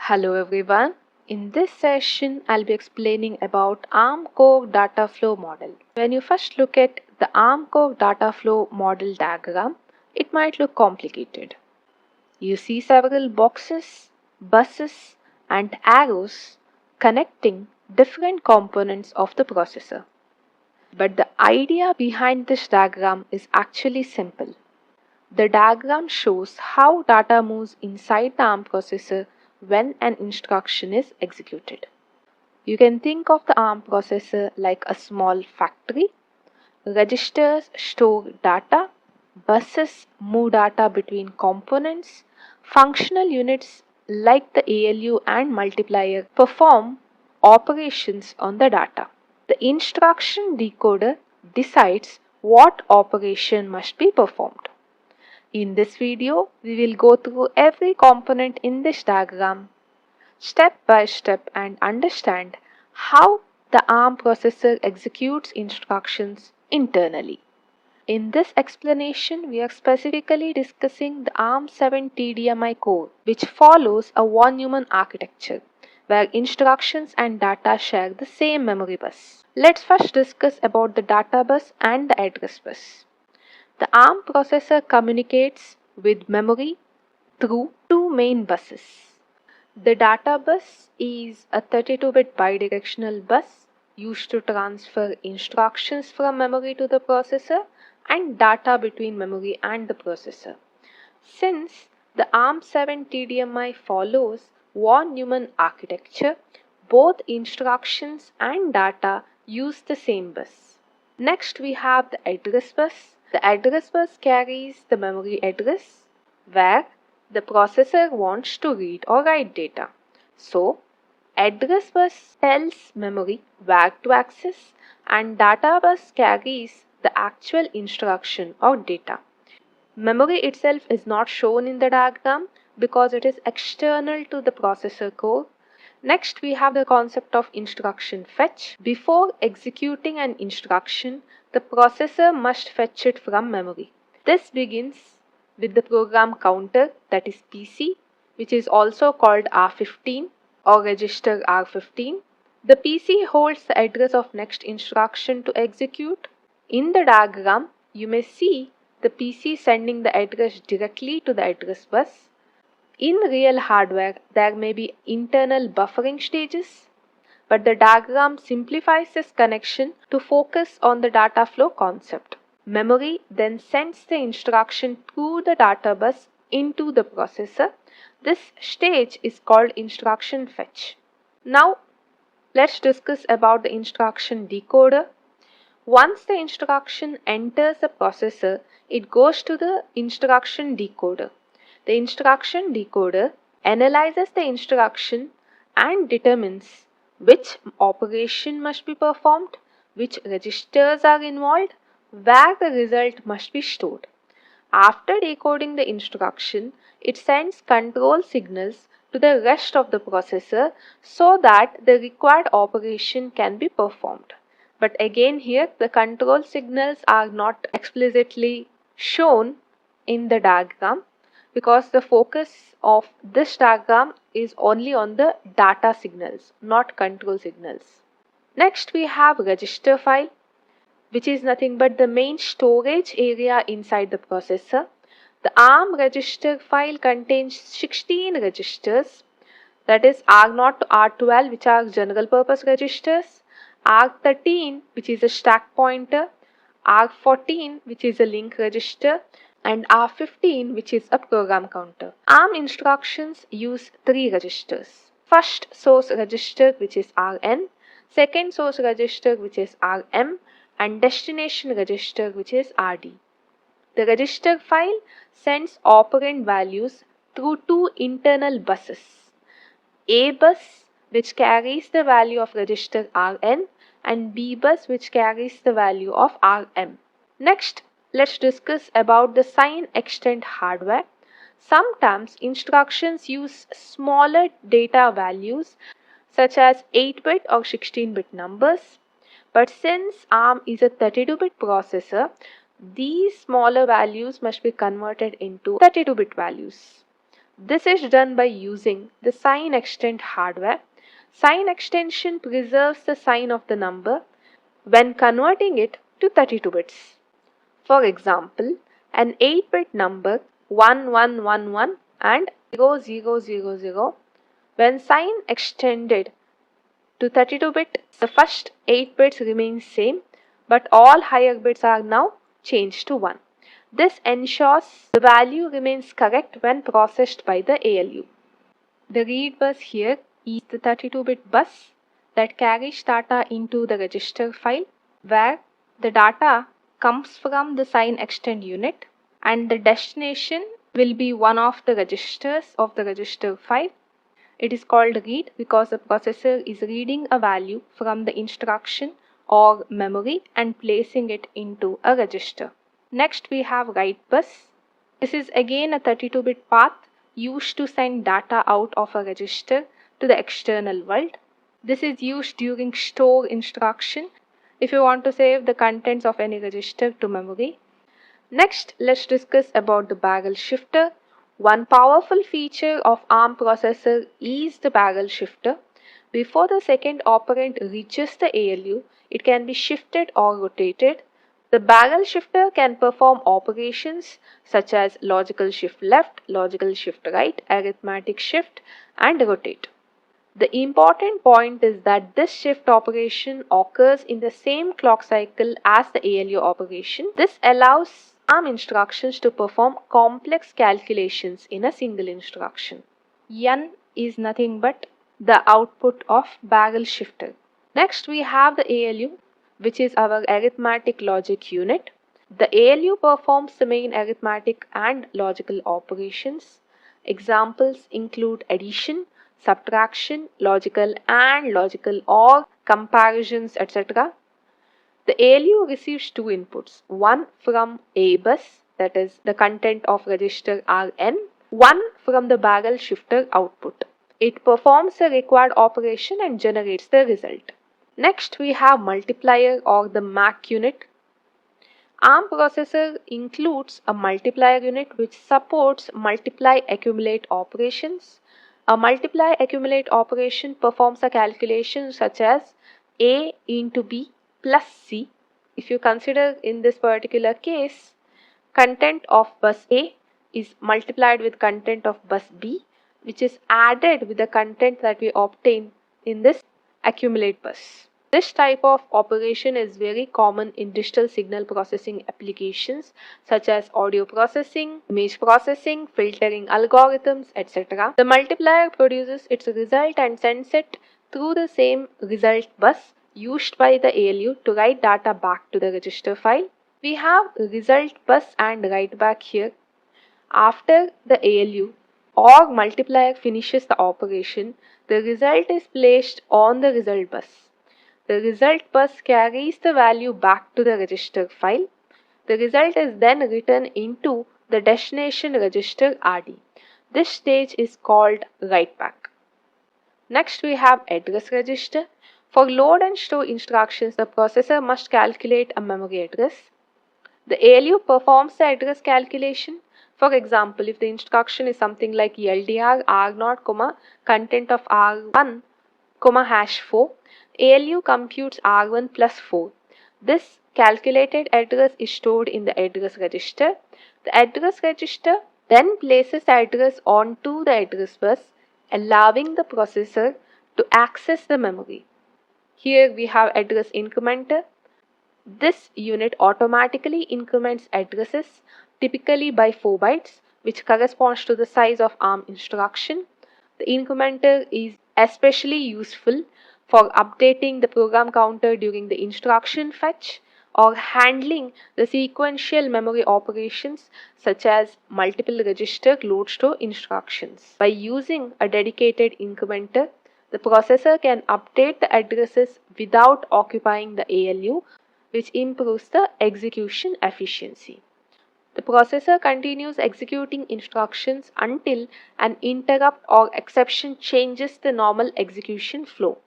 Hello everyone. In this session, I'll be explaining about ARM Core Dataflow Model. When you first look at the ARM Core Dataflow Model diagram, it might look complicated. You see several boxes, buses, and arrows connecting different components of the processor. But the idea behind this diagram is actually simple. The diagram shows how data moves inside the ARM processor when an instruction is executed. You can think of the ARM processor like a small factory. Registers store data, buses move data between components, functional units like the ALU and multiplier perform operations on the data. The instruction decoder decides what operation must be performed. In this video, we will go through every component in this diagram step by step and understand how the ARM processor executes instructions internally. In this explanation, we are specifically discussing the ARM7TDMI core, which follows a von-Neumann architecture, where instructions and data share the same memory bus. Let's first discuss about the data bus and the address bus. The ARM processor communicates with memory through two main buses. The data bus is a 32-bit bidirectional bus used to transfer instructions from memory to the processor and data between memory and the processor. Since the ARM7TDMI follows von Neumann architecture, both instructions and data use the same bus. Next, we have the address bus. The address bus carries the memory address where the processor wants to read or write data. So, address bus tells memory where to access and data bus carries the actual instruction or data. Memory itself is not shown in the diagram because it is external to the processor core. Next, we have the concept of instruction fetch. Before executing an instruction, the processor must fetch it from memory. This begins with the program counter, that is PC, which is also called R15 or register R15. The PC holds the address of next instruction to execute. In the diagram, you may see the PC sending the address directly to the address bus. In real hardware, there may be internal buffering stages, but the diagram simplifies this connection to focus on the data flow concept. Memory then sends the instruction through the data bus into the processor. This stage is called instruction fetch. Now, let's discuss about the instruction decoder. Once the instruction enters the processor, it goes to the instruction decoder. The instruction decoder analyzes the instruction and determines which operation must be performed, which registers are involved, where the result must be stored. After decoding the instruction, it sends control signals to the rest of the processor so that the required operation can be performed. But again here the control signals are not explicitly shown in the diagram because the focus of this diagram is only on the data signals, not control signals. Next we have register file, which is nothing but the main storage area inside the processor. The ARM register file contains 16 registers, that is R0 to R12, which are general purpose registers, R13, which is a stack pointer, R14, which is a link register, and R15, which is a program counter. ARM instructions use three registers. First source register, which is Rn, second source register, which is Rm, and destination register, which is Rd. The register file sends operand values through two internal buses. A bus, which carries the value of register Rn, and B bus, which carries the value of Rm. Next, let's discuss about the sign extent hardware. Sometimes instructions use smaller data values such as 8-bit or 16-bit numbers. But since ARM is a 32-bit processor, these smaller values must be converted into 32-bit values. This is done by using the sign extent hardware. Sign extension preserves the sign of the number when converting it to 32 bits. For example, an 8-bit number 1111 and 0000, when sign extended to 32-bit, the first 8 bits remain same, but all higher bits are now changed to 1. This ensures the value remains correct when processed by the ALU. The read bus here is the 32-bit bus that carries data into the register file, where the data comes from the sign extend unit and the destination will be one of the registers of the register file. It is called read because the processor is reading a value from the instruction or memory and placing it into a register. Next we have write bus. This is again a 32-bit path used to send data out of a register to the external world. This is used during store instruction if you want to save the contents of any register to memory. Next, let's discuss about the barrel shifter. One powerful feature of ARM processor is the barrel shifter. Before the second operand reaches the ALU, it can be shifted or rotated. The barrel shifter can perform operations such as logical shift left, logical shift right, arithmetic shift, and rotate. The important point is that this shift operation occurs in the same clock cycle as the ALU operation. This allows ARM instructions to perform complex calculations in a single instruction. N is nothing but the output of barrel shifter. Next we have the ALU, which is our arithmetic logic unit. The ALU performs the main arithmetic and logical operations. Examples include addition, subtraction, logical and logical OR, comparisons, etc. The ALU receives two inputs, one from A bus, that is the content of register Rn, one from the barrel shifter output. It performs the required operation and generates the result. Next we have multiplier or the MAC unit. ARM processor includes a multiplier unit which supports multiply accumulate operations. A multiply accumulate operation performs a calculation such as A into B plus C. If you consider in this particular case, content of bus A is multiplied with content of bus B, which is added with the content that we obtain in this accumulate bus. This type of operation is very common in digital signal processing applications such as audio processing, image processing, filtering algorithms, etc. The multiplier produces its result and sends it through the same result bus used by the ALU to write data back to the register file. We have result bus and write back here. After the ALU or multiplier finishes the operation, the result is placed on the result bus. The result bus carries the value back to the register file. The result is then written into the destination register RD. This stage is called write back. Next we have address register. For load and store instructions, the processor must calculate a memory address. The ALU performs the address calculation. For example, if the instruction is something like LDR R0, content of R1, #4, ALU computes R1 plus 4. This calculated address is stored in the address register. The address register then places the address onto the address bus, allowing the processor to access the memory. Here we have address incrementer. This unit automatically increments addresses typically by 4 bytes, which corresponds to the size of ARM instruction. The incrementer is especially useful for updating the program counter during the instruction fetch or handling the sequential memory operations such as multiple register load store instructions. By using a dedicated incrementer, the processor can update the addresses without occupying the ALU, which improves the execution efficiency. The processor continues executing instructions until an interrupt or exception changes the normal execution flow.